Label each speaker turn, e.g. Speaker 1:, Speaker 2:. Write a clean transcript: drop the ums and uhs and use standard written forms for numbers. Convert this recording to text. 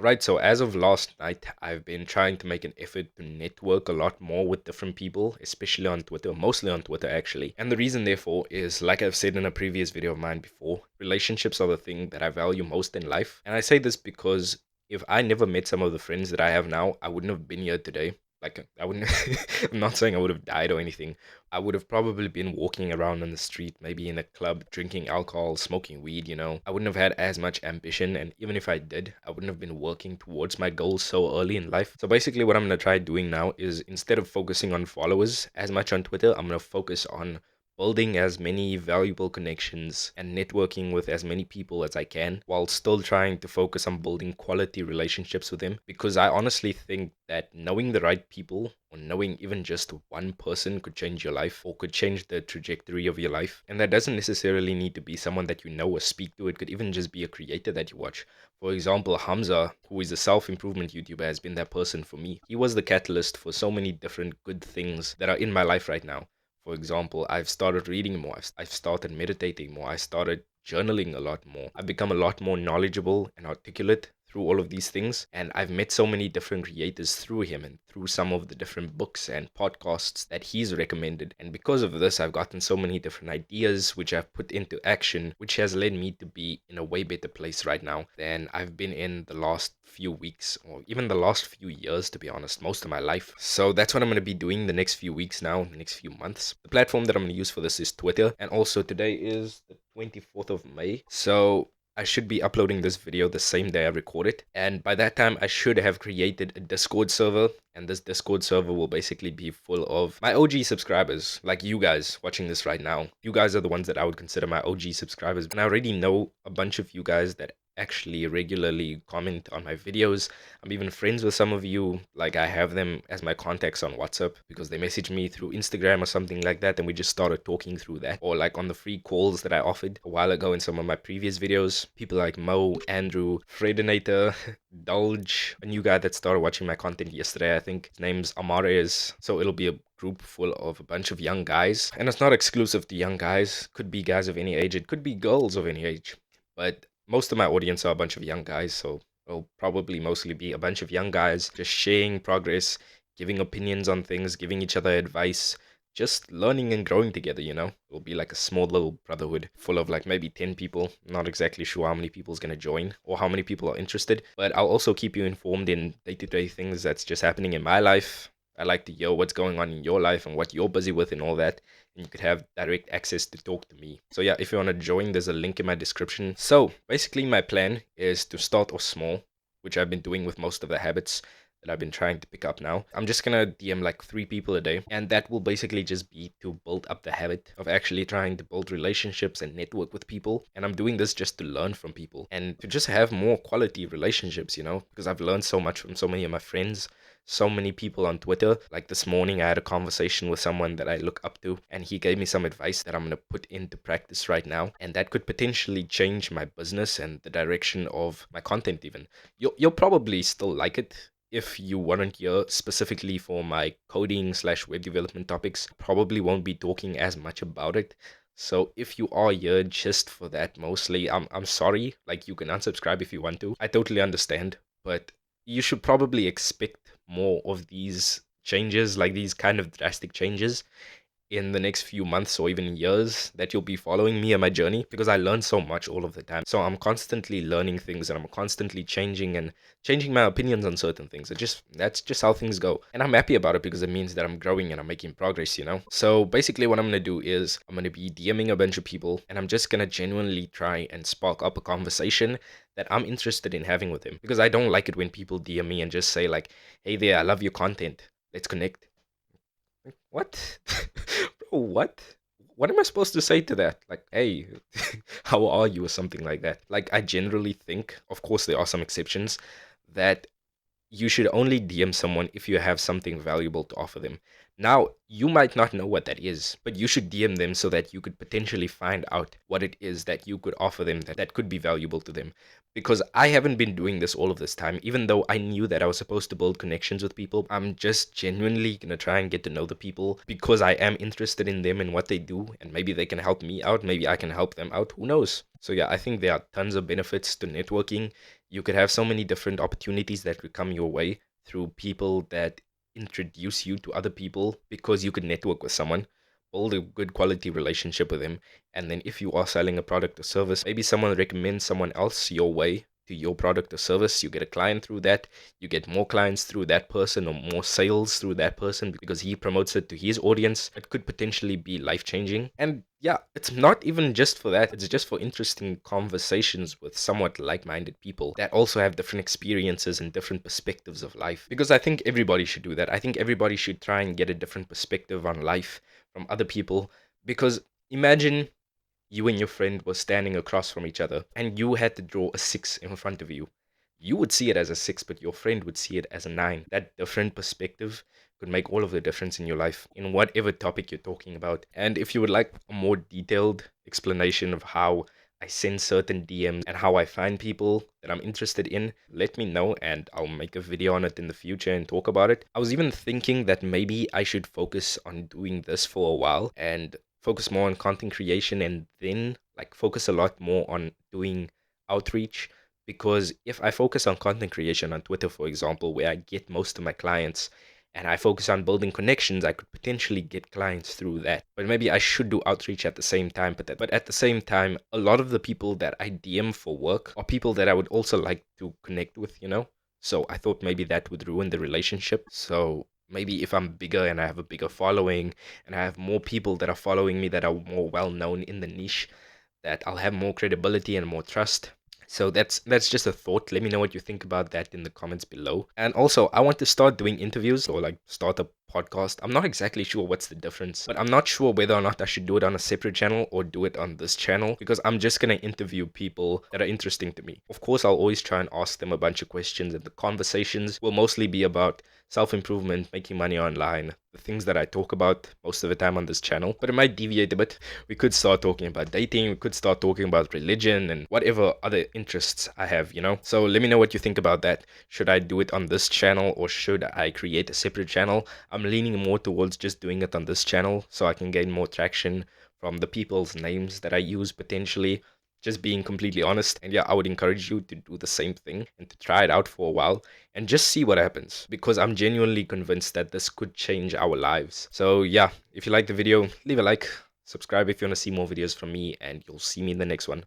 Speaker 1: Right, so as of last night, I've been trying to make an effort to network a lot more with different people, especially on Twitter, mostly on Twitter actually. And the reason, therefore, is like I've said in a previous video of mine before, relationships are the thing that I value most in life. And I say this because if I never met some of the friends that I have now, I wouldn't have been here today. Like, I wouldn't, I'm not saying I would have died or anything. I would have probably been walking around on the street, maybe in a club, drinking alcohol, smoking weed. I wouldn't have had as much ambition, and even if I did, I wouldn't have been working towards my goals so early in life. So basically, what I'm gonna try doing now is instead of focusing on followers as much on Twitter, I'm gonna focus on building as many valuable connections and networking with as many people as I can while still trying to focus on building quality relationships with them, because I honestly think that knowing the right people or knowing even just one person could change your life or could change the trajectory of your life. And that doesn't necessarily need to be someone that you know or speak to. It could even just be a creator that you watch. For example, Hamza, who is a self-improvement YouTuber, has been that person for me. He was the catalyst for so many different good things that are in my life right now. For example, I've started reading more. I've started meditating more. I started journaling a lot more. I've become a lot more knowledgeable and articulate through all of these things. And I've met so many different creators through him and through some of the different books and podcasts that he's recommended. And because of this, I've gotten so many different ideas, which I've put into action, which has led me to be in a way better place right now than I've been in the last few weeks or even the last few years, to be honest, most of my life. So that's what I'm going to be doing the next few weeks now, the next few months. The platform that I'm going to use for this is Twitter. And also today is the 24th of May. So I should be uploading this video the same day I record it. And by that time, I should have created a Discord server. And this Discord server will basically be full of my OG subscribers, like you guys watching this right now. You guys are the ones that I would consider my OG subscribers. And I already know a bunch of you guys that actually regularly comment on my videos. I'm even friends with some of you. Like, I have them as my contacts on WhatsApp because they message me through Instagram or something like that, and we just started talking through that. Or like on the free calls that I offered a while ago in some of my previous videos, people like Mo, Andrew, Fredinator, Dulge, a new guy that started watching my content yesterday. I think his name's Amares. So it'll be a group full of a bunch of young guys, and it's not exclusive to young guys. Could be guys of any age, it could be girls of any age, but most of my audience are a bunch of young guys, so it'll probably mostly be a bunch of young guys just sharing progress, giving opinions on things, giving each other advice, just learning and growing together. It'll be like a small little brotherhood full of like maybe 10 people. Not exactly sure how many people is going to join or how many people are interested, but I'll also keep you informed in day-to-day things that's just happening in my life. I like to hear what's going on in your life and what you're busy with and all that. And you could have direct access to talk to me. So yeah, if you want to join, there's a link in my description. So basically my plan is to start off small, which I've been doing with most of the habits that I've been trying to pick up now. I'm just gonna DM like 3 people a day, and that will basically just be to build up the habit of actually trying to build relationships and network with people. And I'm doing this just to learn from people and to just have more quality relationships, because I've learned so much from so many of my friends, so many people on Twitter. Like this morning, I had a conversation with someone that I look up to, and he gave me some advice that I'm going to put into practice right now. And that could potentially change my business and the direction of my content even. You'll probably still like it. If you weren't here specifically for my coding/web development topics, probably won't be talking as much about it. So if you are here just for that mostly, I'm sorry. Like, you can unsubscribe if you want to. I totally understand, but you should probably expect more of these changes, like these kind of drastic changes in the next few months or even years that you'll be following me on my journey, because I learn so much all of the time. So I'm constantly learning things and I'm constantly changing my opinions on certain things. That's just how things go. And I'm happy about it because it means that I'm growing and I'm making progress. So basically what I'm going to do is I'm going to be DMing a bunch of people, and I'm just going to genuinely try and spark up a conversation that I'm interested in having with them, because I don't like it when people DM me and just say like, "Hey there, I love your content. Let's connect." Like, what? Bro, what? What am I supposed to say to that? Like, hey, how are you, or something like that? Like, I generally think, of course, there are some exceptions, that you should only DM someone if you have something valuable to offer them. Now, you might not know what that is, but you should DM them so that you could potentially find out what it is that you could offer them that could be valuable to them. Because I haven't been doing this all of this time, even though I knew that I was supposed to build connections with people. I'm just genuinely gonna try and get to know the people because I am interested in them and what they do, and maybe they can help me out, maybe I can help them out, who knows? So yeah, I think there are tons of benefits to networking. You could have so many different opportunities that could come your way through people that introduce you to other people because you could network with someone, build a good quality relationship with them, and then if you are selling a product or service, maybe someone recommends someone else your way to your product or service. You get a client through that, you get more clients through that person or more sales through that person because he promotes it to his audience. It could potentially be life changing. And yeah, it's not even just for that, it's just for interesting conversations with somewhat like-minded people that also have different experiences and different perspectives of life, because I think everybody should do that. I think everybody should try and get a different perspective on life from other people, because imagine you and your friend were standing across from each other and you had to draw a 6 in front of you. You would see it as a 6, but your friend would see it as a 9. That different perspective could make all of the difference in your life, in whatever topic you're talking about. And if you would like a more detailed explanation of how I send certain DMs and how I find people that I'm interested in, let me know and I'll make a video on it in the future and talk about it. I was even thinking that maybe I should focus on doing this for a while and focus more on content creation and then like focus a lot more on doing outreach, because if I focus on content creation on Twitter, for example, where I get most of my clients, and I focus on building connections, I could potentially get clients through that. But maybe I should do outreach at the same time. But at the same time, a lot of the people that I DM for work are people that I would also like to connect with, you know? So I thought maybe that would ruin the relationship. So maybe if I'm bigger and I have a bigger following and I have more people that are following me that are more well known in the niche, that I'll have more credibility and more trust. So that's just a thought. Let me know what you think about that in the comments below. And also, I want to start doing interviews or like start a podcast. I'm not exactly sure what's the difference, but I'm not sure whether or not I should do it on a separate channel or do it on this channel, because I'm just going to interview people that are interesting to me. Of course, I'll always try and ask them a bunch of questions, and the conversations will mostly be about self-improvement, making money online, the things that I talk about most of the time on this channel. But it might deviate a bit. We could start talking about dating, we could start talking about religion and whatever other interests I have, you know? So let me know what you think about that. Should I do it on this channel or should I create a separate channel? I'm leaning more towards just doing it on this channel so I can gain more traction from the people's names that I use potentially. Just being completely honest. And yeah, I would encourage you to do the same thing and to try it out for a while and just see what happens, because I'm genuinely convinced that this could change our lives. So yeah, if you like the video, leave a like, subscribe if you want to see more videos from me, and you'll see me in the next one.